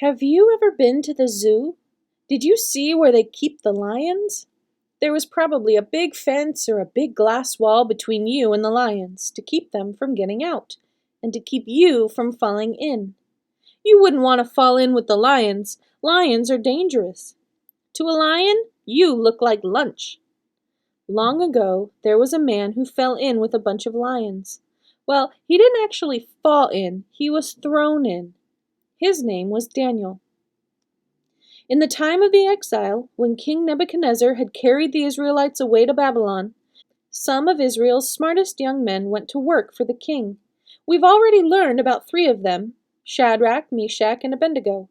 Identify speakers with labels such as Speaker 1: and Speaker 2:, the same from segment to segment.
Speaker 1: Have you ever been to the zoo? Did you see where they keep the lions? There was probably a big fence or a big glass wall between you and the lions to keep them from getting out and to keep you from falling in. You wouldn't want to fall in with the lions. Lions are dangerous. To a lion, you look like lunch. Long ago, there was a man who fell in with a bunch of lions. Well, he didn't actually fall in, he was thrown in. His name was Daniel. In the time of the exile, when King Nebuchadnezzar had carried the Israelites away to Babylon, some of Israel's smartest young men went to work for the king. We've already learned about 3 of them, Shadrach, Meshach, and Abednego.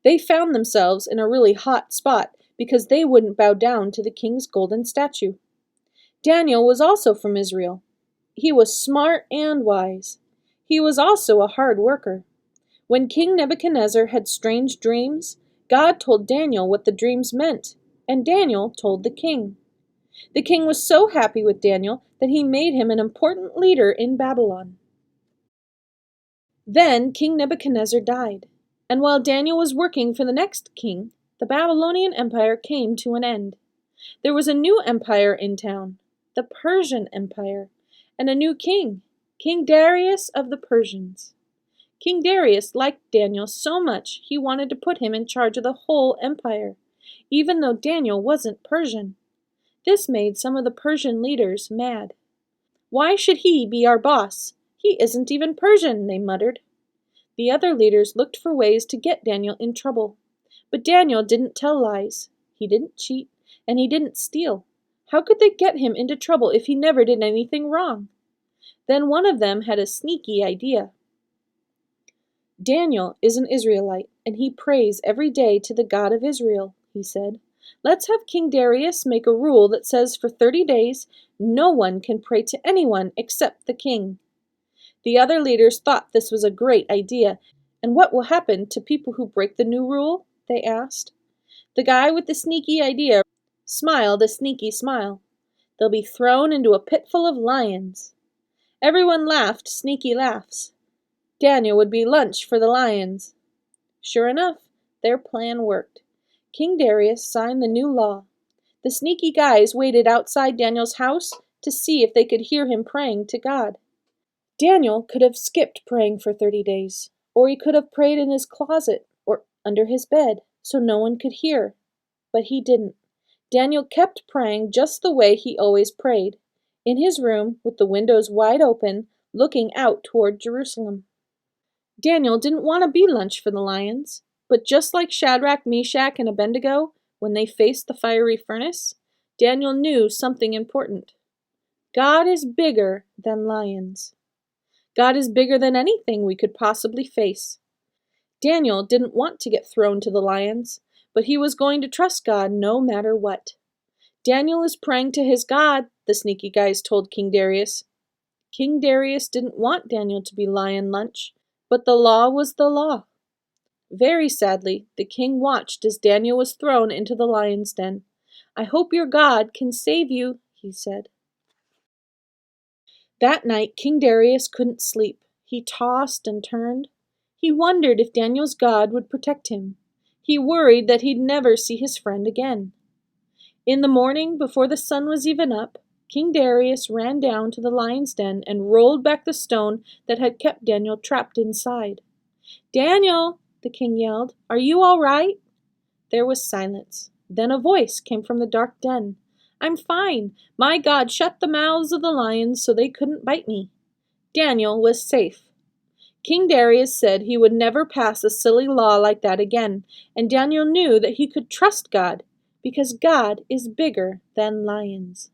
Speaker 1: They found themselves in a really hot spot because they wouldn't bow down to the king's golden statue. Daniel was also from Israel. He was smart and wise. He was also a hard worker. When King Nebuchadnezzar had strange dreams, God told Daniel what the dreams meant, and Daniel told the king. The king was so happy with Daniel that he made him an important leader in Babylon. Then King Nebuchadnezzar died, and while Daniel was working for the next king, the Babylonian Empire came to an end. There was a new empire in town, the Persian Empire, and a new king, King Darius of the Persians. King Darius liked Daniel so much he wanted to put him in charge of the whole empire, even though Daniel wasn't Persian. This made some of the Persian leaders mad. "Why should he be our boss? He isn't even Persian," they muttered. The other leaders looked for ways to get Daniel in trouble. But Daniel didn't tell lies, he didn't cheat, and he didn't steal. How could they get him into trouble if he never did anything wrong? Then one of them had a sneaky idea. "Daniel is an Israelite, and he prays every day to the God of Israel," he said. "Let's have King Darius make a rule that says for 30 days no one can pray to anyone except the king." The other leaders thought this was a great idea. "And what will happen to people who break the new rule?" they asked. The guy with the sneaky idea smiled a sneaky smile. "They'll be thrown into a pit full of lions." Everyone laughed sneaky laughs. Daniel would be lunch for the lions. Sure enough, their plan worked. King Darius signed the new law. The sneaky guys waited outside Daniel's house to see if they could hear him praying to God. Daniel could have skipped praying for 30 days, or he could have prayed in his closet or under his bed so no one could hear. But he didn't. Daniel kept praying just the way he always prayed, in his room with the windows wide open, looking out toward Jerusalem. Daniel didn't want to be lunch for the lions, but just like Shadrach, Meshach, and Abednego, when they faced the fiery furnace, Daniel knew something important. God is bigger than lions. God is bigger than anything we could possibly face. Daniel didn't want to get thrown to the lions, but he was going to trust God no matter what. "Daniel is praying to his God," the sneaky guys told King Darius. King Darius didn't want Daniel to be lion lunch, but the law was the law. Very sadly, the king watched as Daniel was thrown into the lion's den. "I hope your God can save you," he said. That night, King Darius couldn't sleep. He tossed and turned. He wondered if Daniel's God would protect him. He worried that he'd never see his friend again. In the morning, before the sun was even up, King Darius ran down to the lion's den and rolled back the stone that had kept Daniel trapped inside. "Daniel," the king yelled, "are you all right?" There was silence. Then a voice came from the dark den. "I'm fine. My God shut the mouths of the lions so they couldn't bite me." Daniel was safe. King Darius said he would never pass a silly law like that again, and Daniel knew that he could trust God, because God is bigger than lions.